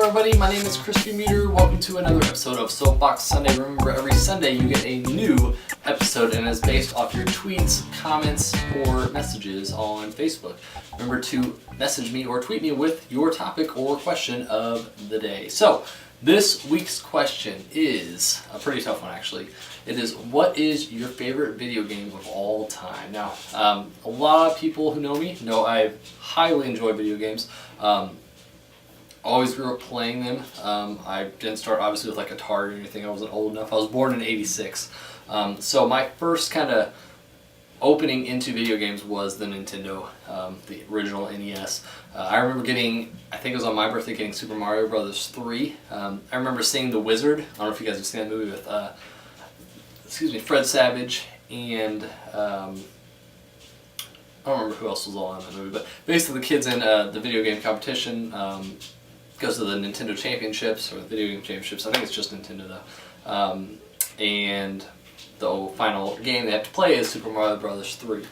everybody, my name is Crispy Meter. Welcome to another episode of Soapbox Sunday. Remember, every Sunday you get a new episode and it's based off your tweets, comments, or messages on Facebook. Remember to message me or tweet me with your topic or question of the day. So, this week's question is a pretty tough one actually. It is, what is your favorite video game of all time? Now, a lot of people who know me know I highly enjoy video games. Always grew up playing them. I didn't start obviously with like Atari or anything. I wasn't old enough. I was born in '86. So my first kind of opening into video games was the Nintendo, the original NES. I remember getting, I think it was on my birthday, getting Super Mario Bros. 3. I remember seeing The Wizard. I don't know if you guys have seen that movie with, Fred Savage and I don't remember who else was all in that movie, but basically the kids in the video game competition goes to the Nintendo Championships, or the Video Game Championships. I think it's just Nintendo though. And the final game they have to play is Super Mario Bros. 3.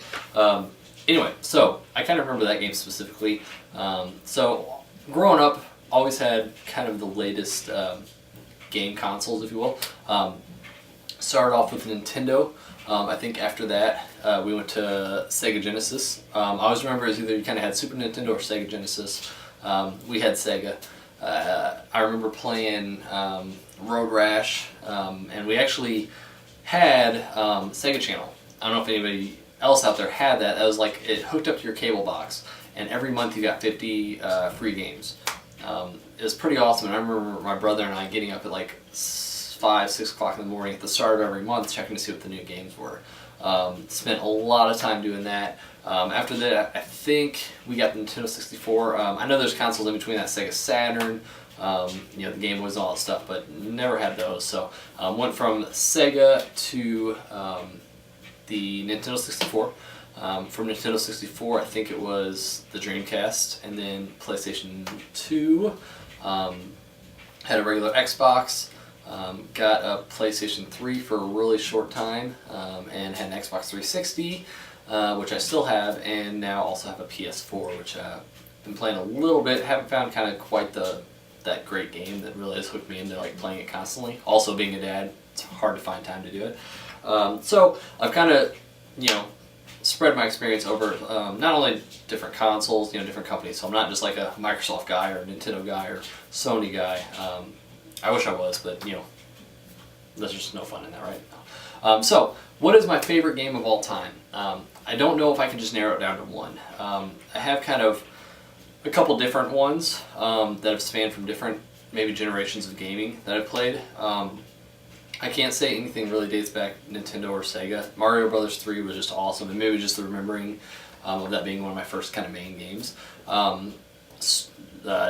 Anyway, so I kind of remember that game specifically. So growing up, always had kind of the latest game consoles, if you will. Started off with Nintendo. I think after that we went to Sega Genesis. I always remember it was either you kind of had Super Nintendo or Sega Genesis. We had Sega. I remember playing Road Rash, and we actually had Sega Channel. I don't know if anybody else out there had that. That was like, it hooked up to your cable box, and every month you got 50 free games. It was pretty awesome, and I remember my brother and I getting up at like 5, 6 o'clock in the morning at the start of every month checking to see what the new games were. Spent a lot of time doing that. After that, I think we got the Nintendo 64. I know there's consoles in between that, Sega Saturn, the Game Boys, all that stuff, but never had those. So went from Sega to the Nintendo 64. From Nintendo 64, I think it was the Dreamcast, and then PlayStation 2. Had a regular Xbox. Got a PlayStation 3 for a really short time, and had an Xbox 360, which I still have, and now also have a PS4, which I've been playing a little bit. Haven't found kind of quite that great game that really has hooked me into like playing it constantly. Also, being a dad, it's hard to find time to do it. So I've kind of, spread my experience over not only different consoles, different companies. So I'm not just like a Microsoft guy or a Nintendo guy or Sony guy. I wish I was, but there's just no fun in that, right? So, what is my favorite game of all time? I don't know if I can just narrow it down to one. I have kind of a couple different ones that have spanned from different maybe generations of gaming that I've played. I can't say anything really dates back Nintendo or Sega. Mario Bros. 3 was just awesome, and maybe just the remembering of that being one of my first kind of main games.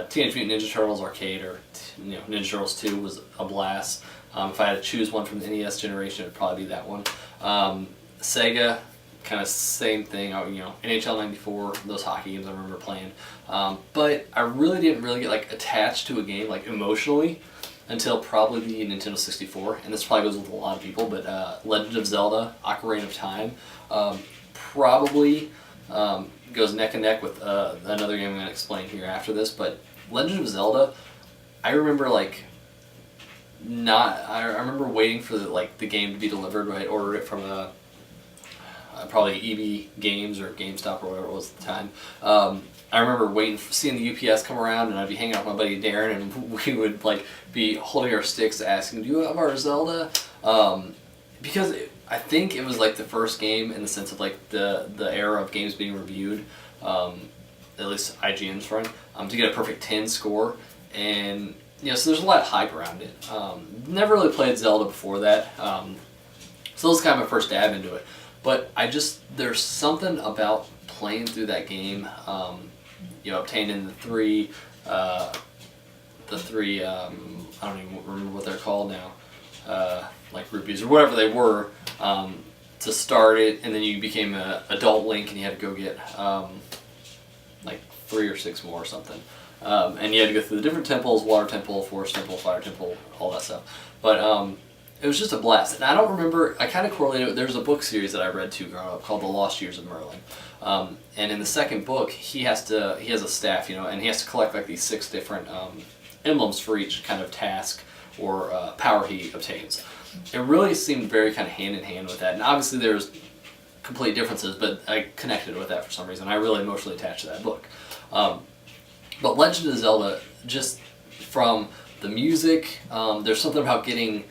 Teenage Mutant Ninja Turtles Arcade, or Ninja Turtles 2 was a blast. If I had to choose one from the NES generation, it would probably be that one. Sega, kind of same thing. NHL 94, those hockey games I remember playing. But I really didn't get like attached to a game like emotionally until probably the Nintendo 64, and this probably goes with a lot of people. But Legend of Zelda: Ocarina of Time probably goes neck and neck with another game I'm going to explain here after this. But Legend of Zelda, I remember I remember waiting for the game to be delivered. Right, ordered it from probably EB Games or GameStop or whatever it was at the time. I remember seeing the UPS come around, and I'd be hanging out with my buddy Darren, and we would be holding our sticks asking, "Do you have our Zelda?" Because I think it was the first game in the sense of the era of games being reviewed, at least IGN's front, to get a perfect 10 score, and so there's a lot of hype around it. Never really played Zelda before that, so this was kind of my first dab into it. But there's something about playing through that game, obtaining the three, I don't even remember what they're called now, like rupees or whatever they were, to start it, and then you became an adult Link, and you had to go get 3 or 6 more or something. And you had to go through the different temples: water temple, forest temple, fire temple, all that stuff. But it was just a blast. And I don't remember, I kind of correlated it. There's a book series that I read too growing up called The Lost Years of Merlin. And in the second book, he has a staff, and he has to collect these 6 different emblems for each kind of task or power he obtains. It really seemed very kind of hand in hand with that, and obviously there's complete differences, but I connected with that for some reason. I really emotionally attached to that book. But Legend of Zelda, just from the music, there's something about getting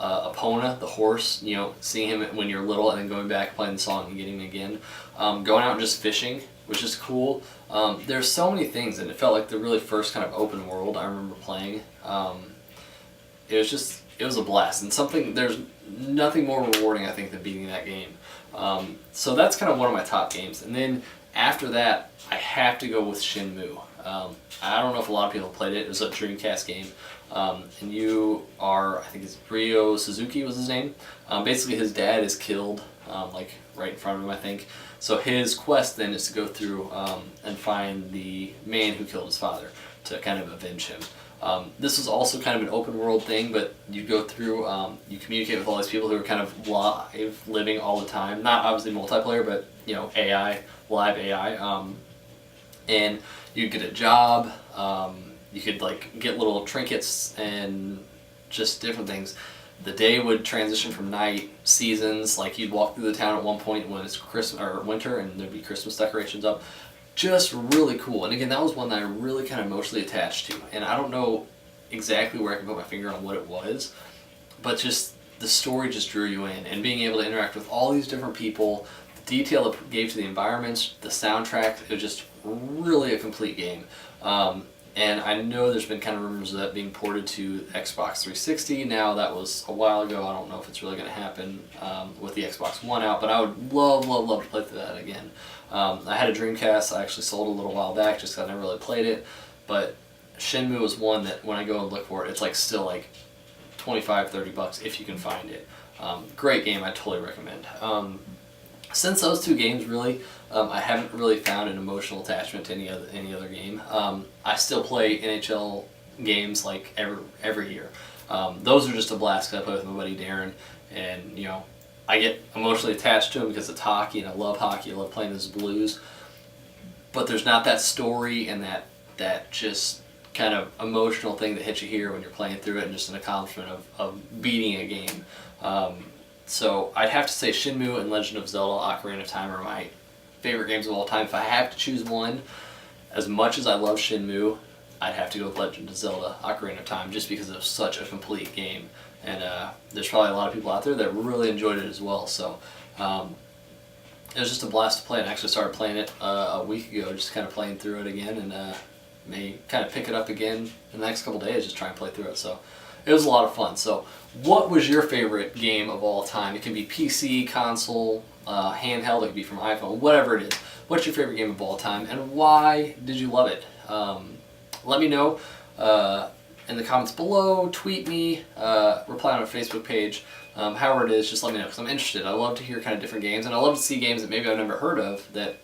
Epona, the horse, seeing him when you're little and then going back, playing the song and getting him again. Going out and just fishing, which is cool. There's so many things, and it felt like the really first kind of open world I remember playing. It was a blast, and there's nothing more rewarding, I think, than beating that game. So that's kind of one of my top games. And then after that, I have to go with Shenmue. I don't know if a lot of people played it. It was a Dreamcast game. And you are, I think it's Ryo Suzuki was his name. Basically his dad is killed, like right in front of him, I think. So his quest then is to go through and find the man who killed his father to kind of avenge him. This was also kind of an open world thing, but you go through, you communicate with all these people who are kind of live, living all the time. Not obviously multiplayer, but AI, live AI. And you get a job. You could like get little trinkets and just different things. The day would transition from night, seasons. Like you'd walk through the town at one point when it's Christmas or winter, and there'd be Christmas decorations up. Just really cool. And again, that was one that I really kind of emotionally attached to. And I don't know exactly where I can put my finger on what it was, but just the story just drew you in. And being able to interact with all these different people, the detail it gave to the environments, the soundtrack, it was just really a complete game. And I know there's been kind of rumors of that being ported to Xbox 360. Now, that was a while ago. I don't know if it's really going to happen with the Xbox One out, but I would love to play through that again. I had a Dreamcast. I actually sold a little while back just because I never really played it. But Shenmue is one that when I go and look for it, it's like still like $25-$30 if you can find it. Great game. I totally recommend. Since those two games, really, I haven't really found an emotional attachment to any other game. I still play NHL games like every year. Those are just a blast because I play with my buddy Darren, and I get emotionally attached to him because it's hockey, and I love hockey. I love playing as Blues, but there's not that story and that just kind of emotional thing that hits you here when you're playing through it, and just an accomplishment of beating a game. So I'd have to say Shenmue and Legend of Zelda Ocarina of Time are my favorite games of all time. If I have to choose one, as much as I love Shenmue, I'd have to go with Legend of Zelda Ocarina of Time just because it's such a complete game. And there's probably a lot of people out there that really enjoyed it as well. So it was just a blast to play, and I actually started playing it a week ago, just kind of playing through it again, and may kind of pick it up again in the next couple days, just try and play through it. So it was a lot of fun. So what was your favorite game of all time? It can be PC, console, handheld, it could be from iPhone, whatever it is. What's your favorite game of all time, and why did you love it? Let me know in the comments below, tweet me, reply on our Facebook page, however it is, just let me know, because I'm interested. I love to hear kind of different games, and I love to see games that maybe I've never heard of that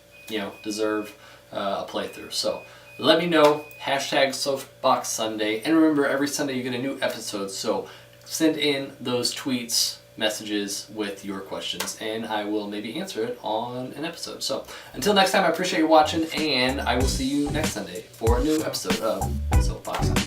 deserve a playthrough. So let me know, #SoapboxSunday, and remember, every Sunday you get a new episode, so send in those tweets, messages with your questions, and I will maybe answer it on an episode. So until next time, I appreciate you watching, and I will see you next Sunday for a new episode of Soapbox Sunday.